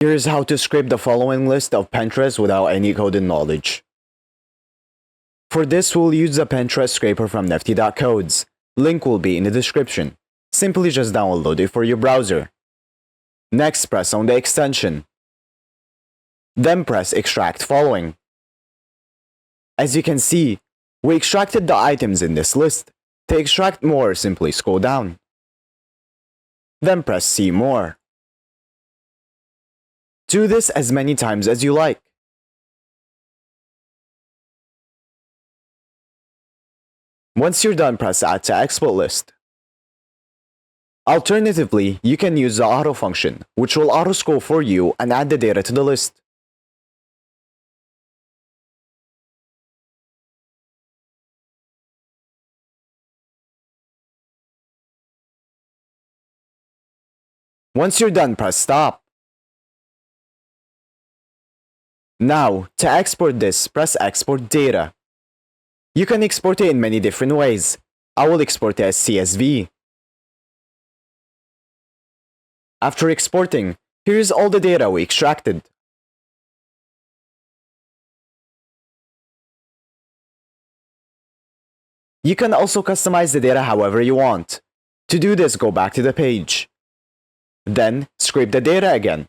Here's how to scrape the following list of Pinterest without any coding knowledge. For this, we'll use the Pinterest scraper from nifty.codes. Link will be in the description. Simply just download it for your browser. Next, press on the extension. Then press Extract Following. As you can see, we extracted the items in this list. To extract more, simply scroll down. Then press See More. Do this as many times as you like. Once you're done, press Add to Export List. Alternatively, you can use the auto function, which will auto-scroll for you and add the data to the list. Once you're done, press Stop. Now, to export this, press Export Data. You can export it in many different ways. I will export it as CSV. After exporting, here's all the data we extracted. You can also customize the data however you want. To do this, go back to the page. Then, scrape the data again.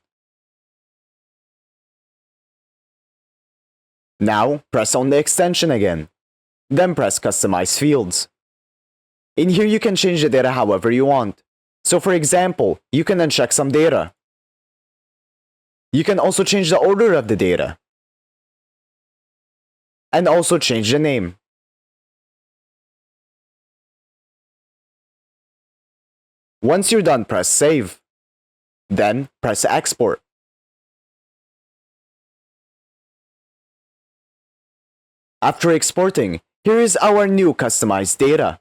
Now, press on the extension again. Then press Customize Fields. In here, you can change the data however you want. So for example, you can uncheck some data. You can also change the order of the data. And also change the name. Once you're done, press Save. Then press Export. After exporting, here is our new customized data.